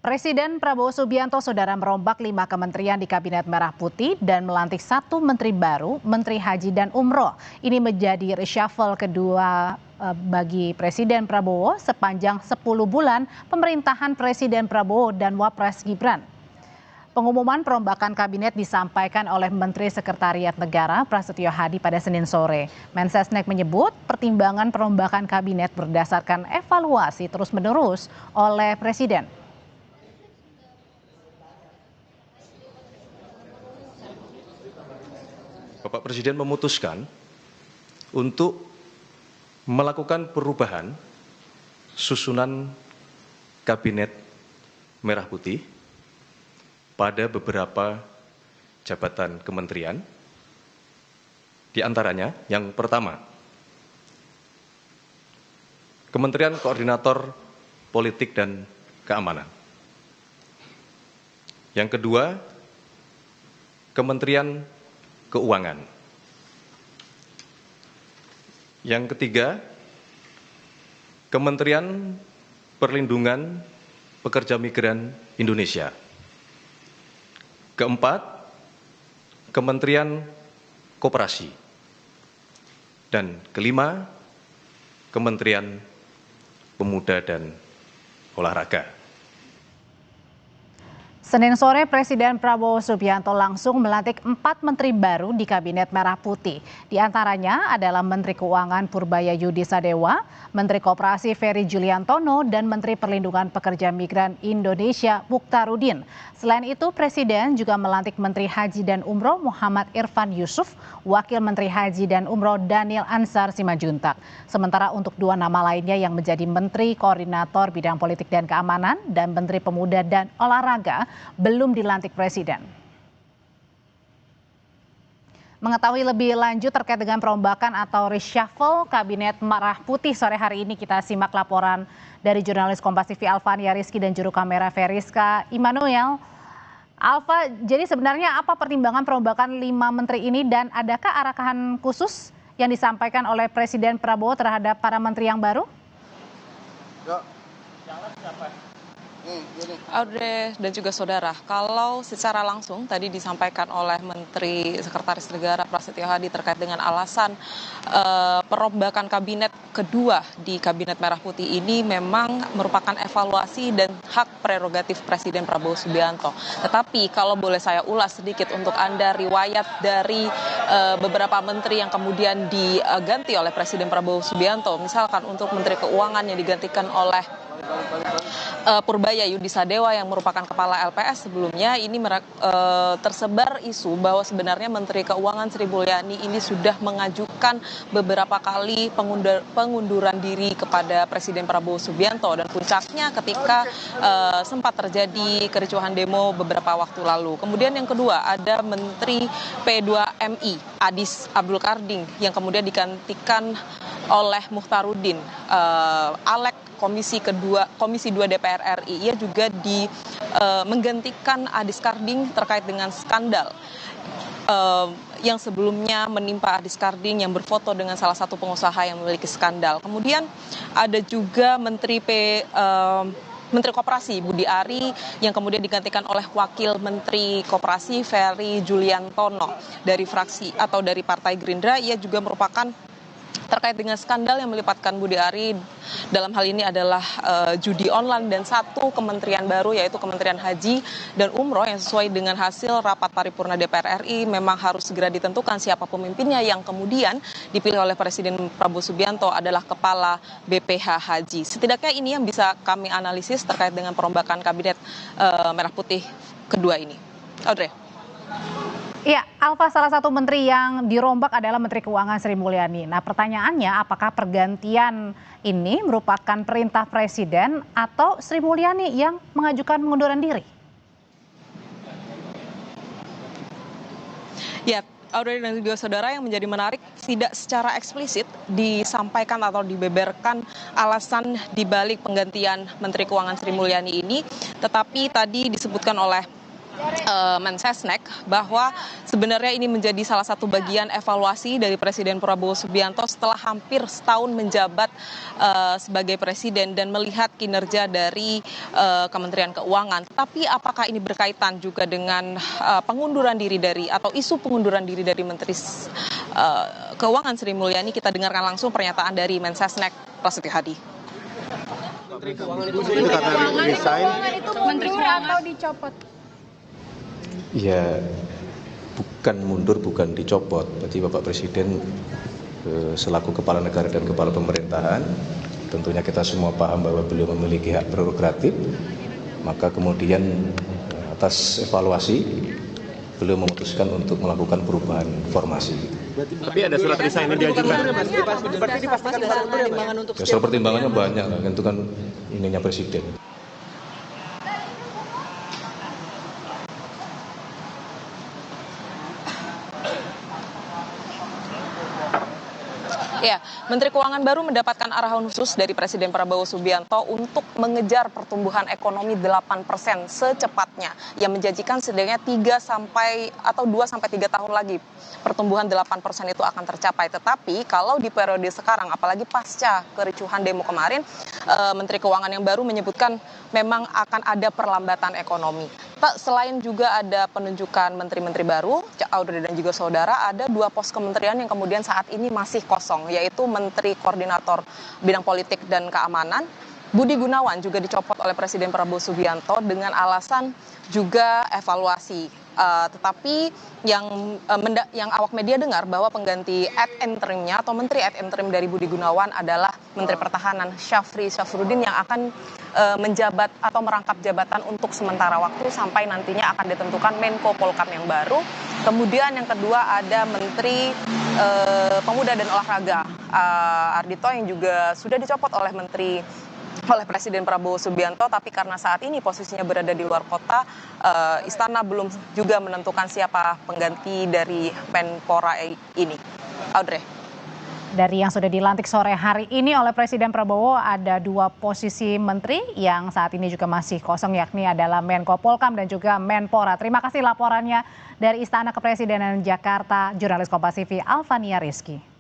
Presiden Prabowo Subianto saudara merombak 5 kementerian di Kabinet Merah Putih dan melantik 1 menteri baru, Menteri Haji dan Umroh. Ini menjadi reshuffle kedua bagi Presiden Prabowo sepanjang 10 bulan pemerintahan Presiden Prabowo dan Wapres Gibran. Pengumuman perombakan kabinet disampaikan oleh Menteri Sekretariat Negara Prasetyo Hadi pada Senin sore. Mensesnek menyebut pertimbangan perombakan kabinet berdasarkan evaluasi terus-menerus oleh Presiden. Bapak Presiden memutuskan untuk melakukan perubahan susunan Kabinet Merah Putih pada beberapa jabatan kementerian. Di antaranya, yang pertama, Kementerian Koordinator Politik dan Keamanan. Yang kedua, Kementerian Keuangan. Yang ketiga, Kementerian Perlindungan Pekerja Migran Indonesia. Keempat, Kementerian Koperasi. Dan kelima, Kementerian Pemuda dan Olahraga. Senin sore Presiden Prabowo Subianto langsung melantik 4 menteri baru di Kabinet Merah Putih. Di antaranya adalah Menteri Keuangan Purbaya Yudi Sadewa, Menteri Koperasi Ferry Juliantono, dan Menteri Perlindungan Pekerja Migran Indonesia Mukhtarudin. Selain itu, Presiden juga melantik Menteri Haji dan Umroh Muhammad Irfan Yusuf, Wakil Menteri Haji dan Umroh Daniel Ansar Simanjuntak. Sementara untuk 2 nama lainnya yang menjadi Menteri Koordinator Bidang Politik dan Keamanan dan Menteri Pemuda dan Olahraga belum dilantik Presiden. Mengetahui lebih lanjut terkait dengan perombakan atau reshuffle Kabinet Merah Putih sore hari ini, kita simak laporan dari jurnalis Kompas TV Alfania Rizky dan juru kamera Veriska Immanuel. Alfa, jadi sebenarnya apa pertimbangan perombakan 5 menteri ini dan adakah arahan khusus yang disampaikan oleh Presiden Prabowo terhadap para menteri yang baru? Audrey dan juga saudara, kalau secara langsung tadi disampaikan oleh Menteri Sekretaris Negara Prasetyo Hadi terkait dengan alasan perombakan kabinet kedua di Kabinet Merah Putih ini memang merupakan evaluasi dan hak prerogatif Presiden Prabowo Subianto. Tetapi kalau boleh saya ulas sedikit untuk Anda riwayat dari beberapa menteri yang kemudian diganti oleh Presiden Prabowo Subianto. Misalkan untuk Menteri Keuangan yang digantikan oleh Purbaya Yudi Sadewa yang merupakan kepala LPS sebelumnya, ini tersebar isu bahwa sebenarnya Menteri Keuangan Sri Mulyani ini sudah mengajukan beberapa kali pengunduran diri kepada Presiden Prabowo Subianto, dan puncaknya ketika sempat terjadi kericuhan demo beberapa waktu lalu. Kemudian yang kedua ada Menteri P2MI Adis Abdul Karding yang kemudian digantikan oleh Mukhtarudin, Alek Komisi 2 DPR RI. Ia juga menggantikan Adis Karding terkait dengan skandal yang sebelumnya menimpa Adis Karding yang berfoto dengan salah satu pengusaha yang memiliki skandal. Kemudian ada juga Menteri Koperasi Budi Ari yang kemudian digantikan oleh Wakil Menteri Koperasi Ferry Juliantono dari fraksi atau dari Partai Gerindra. Ia juga merupakan terkait dengan skandal yang melibatkan Budi Ari, dalam hal ini adalah judi online, dan 1 kementerian baru yaitu Kementerian Haji dan Umroh yang sesuai dengan hasil rapat paripurna DPR RI memang harus segera ditentukan siapa pemimpinnya, yang kemudian dipilih oleh Presiden Prabowo Subianto adalah Kepala BPH Haji. Setidaknya ini yang bisa kami analisis terkait dengan perombakan Kabinet Merah Putih kedua ini. Audrey. Iya, Alfa, salah satu menteri yang dirombak adalah Menteri Keuangan Sri Mulyani. Nah, pertanyaannya apakah pergantian ini merupakan perintah Presiden atau Sri Mulyani yang mengajukan pengunduran diri? Ya, Audrey dan juga saudara, yang menjadi menarik tidak secara eksplisit disampaikan atau dibeberkan alasan dibalik penggantian Menteri Keuangan Sri Mulyani ini, tetapi tadi disebutkan oleh Mensesnek bahwa sebenarnya ini menjadi salah satu bagian evaluasi dari Presiden Prabowo Subianto setelah hampir setahun menjabat sebagai presiden dan melihat kinerja dari Kementerian Keuangan. Tapi apakah ini berkaitan juga dengan pengunduran diri dari atau isu pengunduran diri dari Menteri Keuangan Sri Mulyani? Kita dengarkan langsung pernyataan dari Mensesnek Prasetyo Hadi. Menteri Keuangan itu mundur atau dicopot? Ya, bukan mundur, bukan dicopot. Berarti Bapak Presiden selaku kepala negara dan kepala pemerintahan, tentunya kita semua paham bahwa beliau memiliki hak prerogatif. Maka kemudian atas evaluasi, beliau memutuskan untuk melakukan perubahan formasi. Tapi ada surat resign yang diajukan. Berarti dipastikan pertimbangan untuk Ya, soal pertimbangannya banyak lah, itu kan ininya Presiden. Ya, Menteri Keuangan baru mendapatkan arahan khusus dari Presiden Prabowo Subianto untuk mengejar pertumbuhan ekonomi 8% secepatnya, yang menjanjikan setidaknya 2 sampai 3 tahun lagi pertumbuhan 8% itu akan tercapai. Tetapi kalau di periode sekarang, apalagi pasca kericuhan demo kemarin, Menteri Keuangan yang baru menyebutkan memang akan ada perlambatan ekonomi. Selain juga ada penunjukan menteri-menteri baru, Audrey dan juga saudara, ada 2 pos kementerian yang kemudian saat ini masih kosong, yaitu Menteri Koordinator Bidang Politik dan Keamanan. Budi Gunawan juga dicopot oleh Presiden Prabowo Subianto dengan alasan juga evaluasi. Tetapi yang awak media dengar bahwa pengganti ad interimnya atau menteri ad interim dari Budi Gunawan adalah Menteri Pertahanan Syafri Syafruddin yang akan menjabat atau merangkap jabatan untuk sementara waktu sampai nantinya akan ditentukan Menko Polhukam yang baru. Kemudian yang kedua ada Menteri Pemuda dan Olahraga Ardhito yang juga sudah dicopot oleh Presiden Prabowo Subianto, tapi karena saat ini posisinya berada di luar kota, Istana belum juga menentukan siapa pengganti dari Menpora ini. Audrey. Dari yang sudah dilantik sore hari ini oleh Presiden Prabowo, ada 2 posisi menteri yang saat ini juga masih kosong, yakni adalah Menko Polhukam dan juga Menpora. Terima kasih laporannya dari Istana Kepresidenan Jakarta, jurnalis Kompas TV Alvania Rizky.